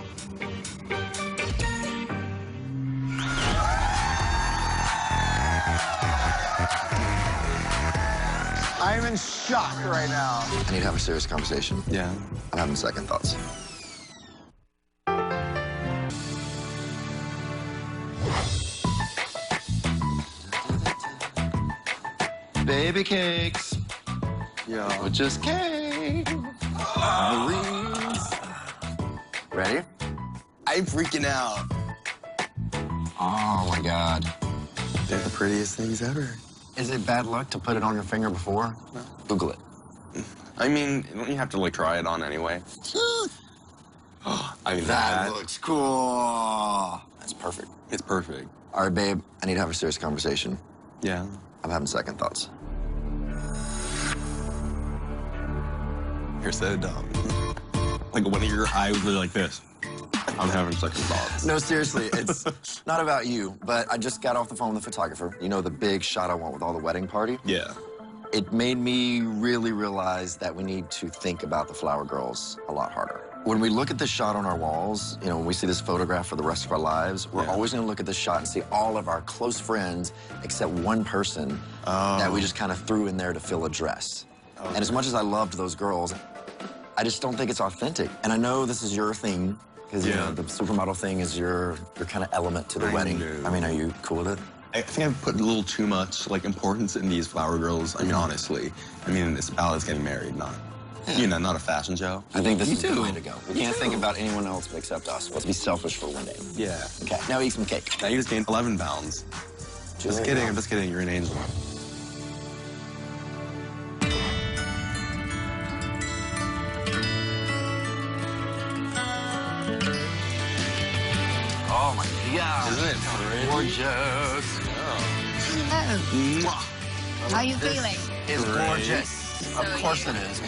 I'm in shock right now. I need to have a serious conversation. Yeah. I'm having second thoughts. Baby cakes. Yeah. Just cake. Ready? I'm freaking out. Oh, my God. They're the prettiest things ever. Is it bad luck to put it on your finger before? No. Google it. I mean, don't you have to, like, try it on anyway? That looks cool. That's perfect. It's perfect. All right, babe, I need to have a serious conversation. Yeah. I'm having second thoughts. You're so dumb. Like, one of your eyes was like this. I'm having second thoughts. No, seriously, it's not about you, but I just got off the phone with the photographer. The big shot I want with all the wedding party? Yeah. It made me really realize that we need to think about the flower girls a lot harder. When we look at this shot on our walls, when we see this photograph for the rest of our lives, we're always going to look at this shot and see all of our close friends except one person that we just kind of threw in there to fill a dress. Okay. And as much as I loved those girls, I just don't think it's authentic. And I know this is your thing, because the supermodel thing is your kind of element to the wedding. I mean, are you cool with it? I think I've put a little too much, like, importance in these flower girls. I mean, honestly. I mean, it's Bella's getting married, not a fashion show. I think this is the way to go. We can't think about anyone else except us. Let's be selfish for one day. Yeah. Okay, now eat some cake. Now you just gained 11 pounds. Just kidding, I'm just kidding. You're an angel. Oh, my God. Isn't it pretty? Gorgeous. Hello. How are you feeling? It's gorgeous. Of course it is.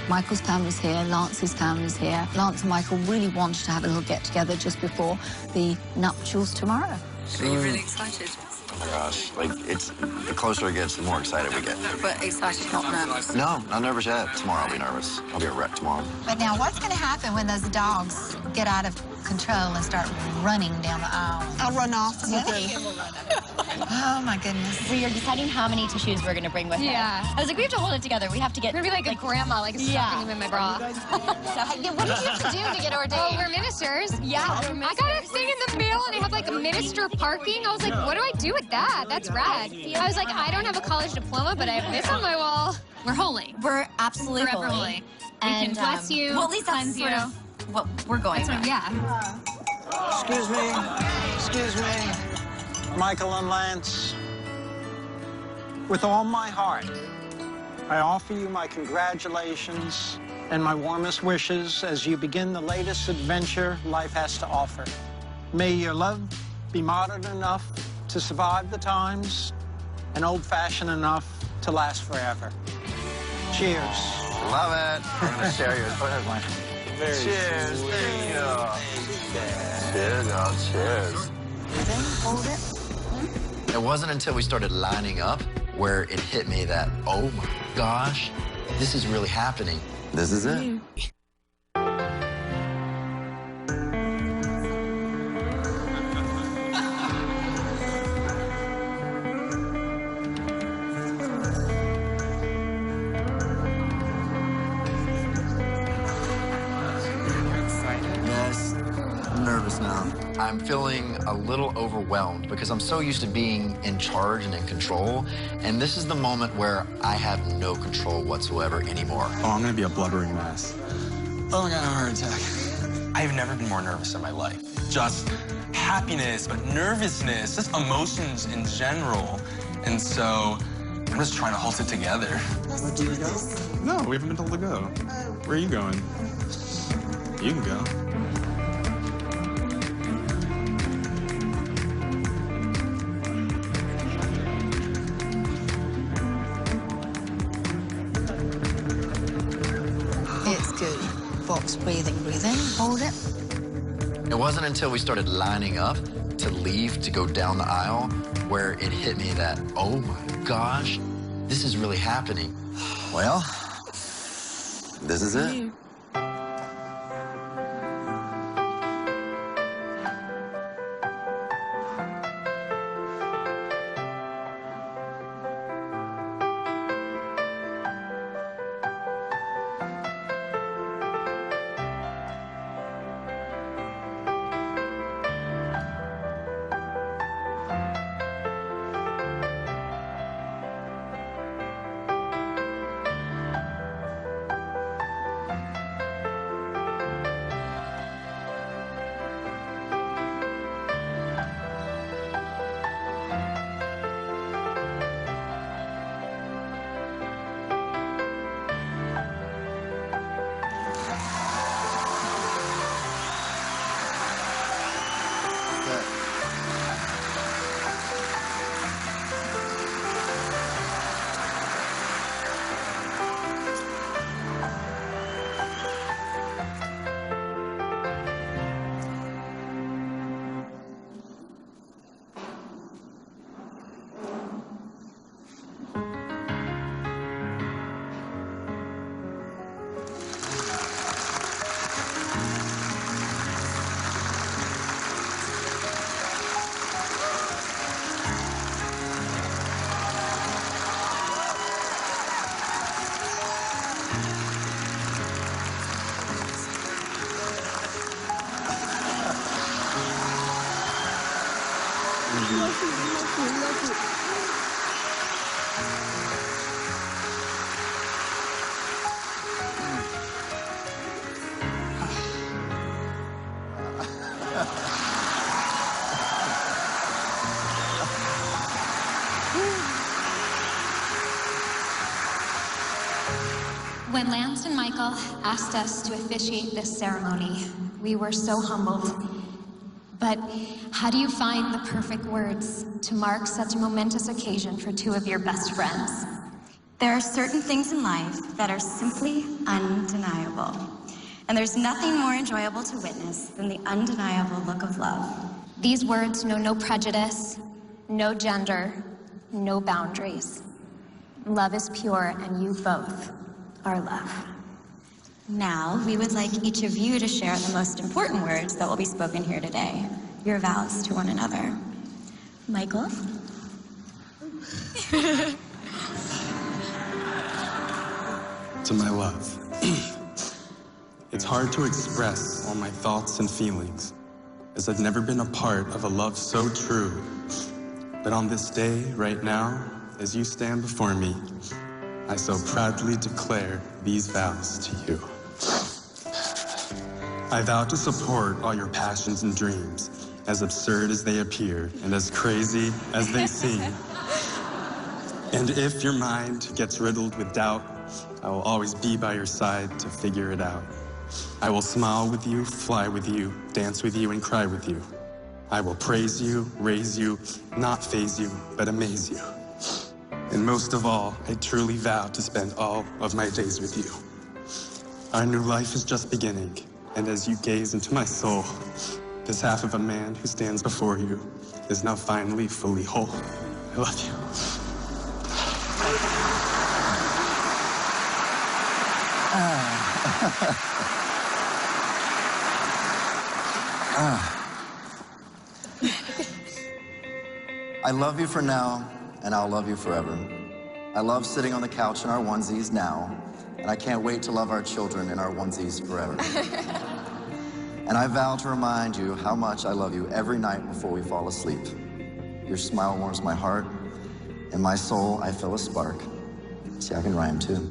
Michael's family's here, Lance's family's here. Lance and Michael really wanted to have a little get-together just before the nuptials tomorrow. Are you really excited? Oh, my gosh. The closer it gets, the more excited we get. But excited, not nervous. No, not nervous yet. Tomorrow I'll be nervous. I'll be a wreck tomorrow. But now, what's going to happen when those dogs get out of control and start running down the aisle? I'll run off. Oh, my goodness. We are deciding how many tissues we're going to bring with us. I was like, we have to hold it together. We have to get... We're going to be like a grandma, like stuffing them in my bra. So, what did you have to do to get ordained? Oh, we're ministers. Yeah, I got a thing in the mail, and I have like a minister parking. I was like, what do I do with that? That's rad. I was like, I don't have a college diploma, but I have this on my wall. We're holy. We're absolutely Forever holy. And, we can bless you, well, at least that's cleanse sort you. of what we're going That's with. yeah. Excuse me, Michael and Lance. With all my heart, I offer you my congratulations and my warmest wishes as you begin the latest adventure life has to offer. May your love be modern enough to survive the times and old-fashioned enough to last forever. Cheers. Love it. We're going to share yours. Go ahead, Michael. Cheers. Thank you. Cheers, y'all. Cheers. Hold it. It wasn't until we started lining up where it hit me that, oh my gosh, this is really happening. This is it. Yes, I'm nervous now. I'm feeling a little overwhelmed because I'm so used to being in charge and in control, and this is the moment where I have no control whatsoever anymore. Oh, I'm gonna be a blubbering mess. Oh, I got a heart attack. I've never been more nervous in my life. Just happiness, but nervousness, just emotions in general. And so I'm just trying to hold it together. Where do you go? No, we haven't been told to go. Where are you going? You can go. It's good. Box breathing, breathing. Hold it. It wasn't until we started lining up to leave to go down the aisle where it hit me that, oh my gosh, this is really happening. Well, this is it. When Lance and Michael asked us to officiate this ceremony, we were so humbled. But how do you find the perfect words to mark such a momentous occasion for two of your best friends? There are certain things in life that are simply undeniable. And there's nothing more enjoyable to witness than the undeniable look of love. These words know no prejudice, no gender, no boundaries. Love is pure, and you both are love. Now, we would like each of you to share the most important words that will be spoken here today, your vows to one another. Michael? To my love. It's hard to express all my thoughts and feelings, as I've never been a part of a love so true. But on this day, right now, as you stand before me, I so proudly declare these vows to you. I vow to support all your passions and dreams, as absurd as they appear and as crazy as they seem. And if your mind gets riddled with doubt, I will always be by your side to figure it out. I will smile with you, fly with you, dance with you, and cry with you. I will praise you, raise you, not faze you, but amaze you. And most of all, I truly vow to spend all of my days with you. Our new life is just beginning, and as you gaze into my soul, this half of a man who stands before you is now finally fully whole. I love you. I love you for now, and I'll love you forever. I love sitting on the couch in our onesies now, and I can't wait to love our children in our onesies forever. And I vow to remind you how much I love you every night before we fall asleep. Your smile warms my heart. In my soul, I feel a spark. See, I can rhyme too.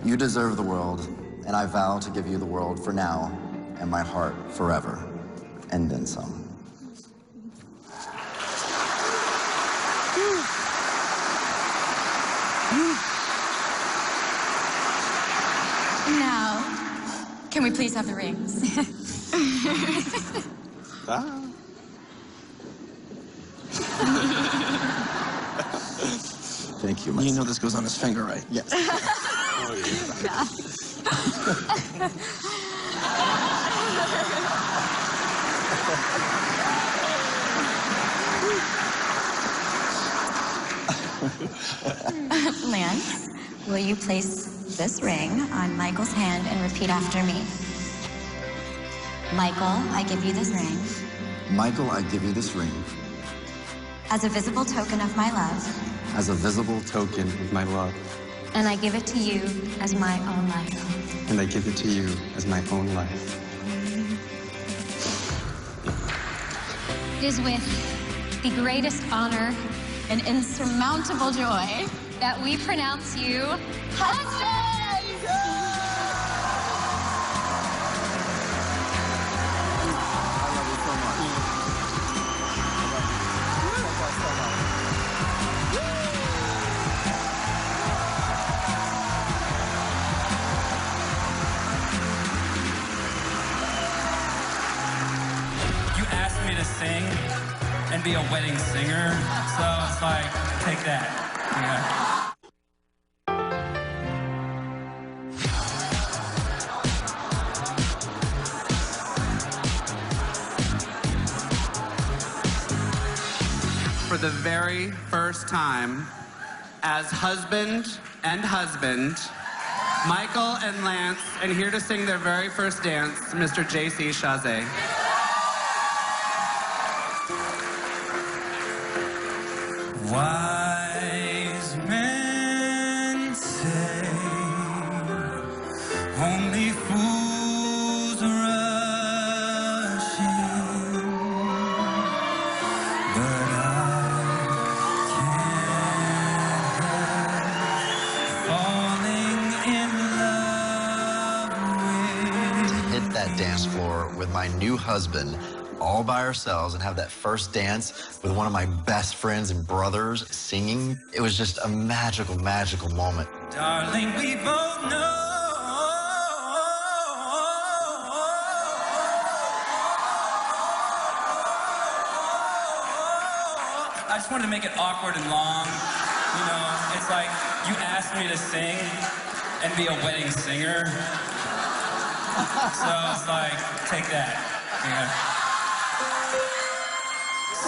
You deserve the world, and I vow to give you the world for now and my heart forever, and then some. Now, can we please have the rings? Thank you. You know this goes on his finger, right? Yes. Lance, will you place this ring on Michael's hand and repeat after me? Michael, I give you this ring. Michael, I give you this ring. As a visible token of my love. As a visible token of my love. And I give it to you as my own life. And I give it to you as my own life. It is with the greatest honor and insurmountable joy that we pronounce you husband! You asked me to sing and be a wedding singer, so it's like, take that. Yeah. For the very first time, as husband and husband, Michael and Lance, and here to sing their very first dance, Mr. J.C. Chazé. Wise men say only fools rush in, but I can't help falling in love with. To hit that dance floor with my new husband, all by ourselves, and have that first dance with one of my best friends and brothers singing. It was just a magical, magical moment. Darling, we both know I just wanted to make it awkward and long. You know, it's like you asked me to sing and be a wedding singer. So it's like, take that. Yeah.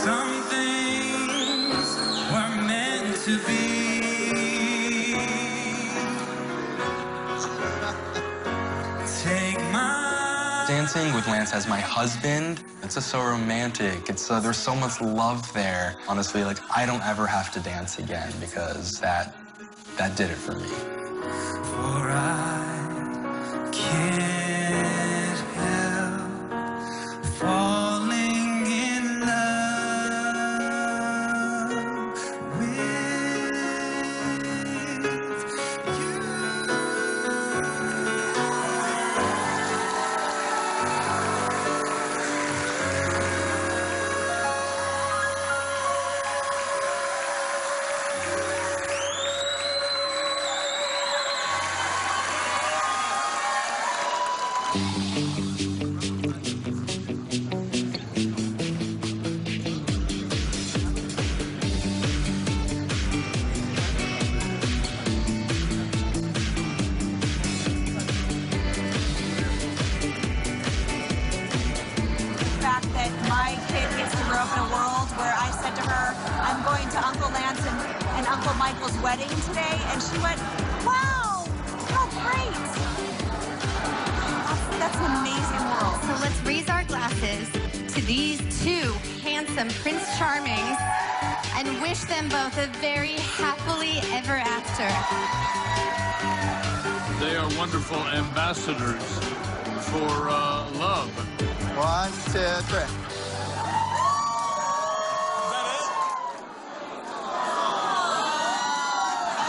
Some things were meant to be. Take my Dancing with Lance as my husband, it's just so romantic. There's so much love there. Honestly, like, I don't ever have to dance again because that did it for me. For I can't help falling in love with you. Fact that my kid gets to grow up in a world where I said to her, I'm going to Uncle Lance and Uncle Michael's wedding today, and she went, wow, how great. That's an amazing world. So let's raise our glasses to these two handsome Prince Charmings and wish them both a very happily ever after. They are wonderful ambassadors for love. 1, 2, 3.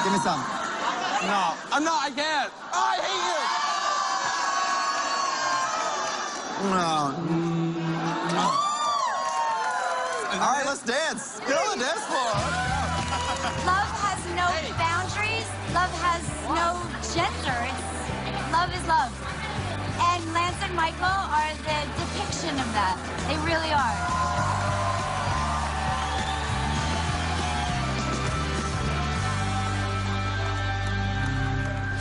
Give me some. No, I'm not, I can't. Oh, I hate you. No. All right, let's dance. Get on the dance floor. Love has no boundaries. Love has no gender. Love is love. And Lance and Michael are the depiction of that. They really are.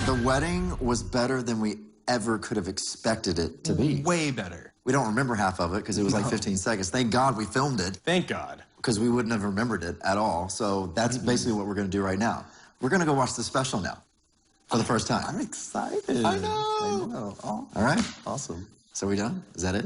The wedding was better than we ever could have expected it to be. Way better. We don't remember half of it because it was like 15 seconds. Thank God we filmed it. Thank God. Because we wouldn't have remembered it at all. So that's basically what we're going to do right now. We're going to go watch the special now for the first time. I'm excited. I know. Oh, All right. awesome. So we done? Is that it?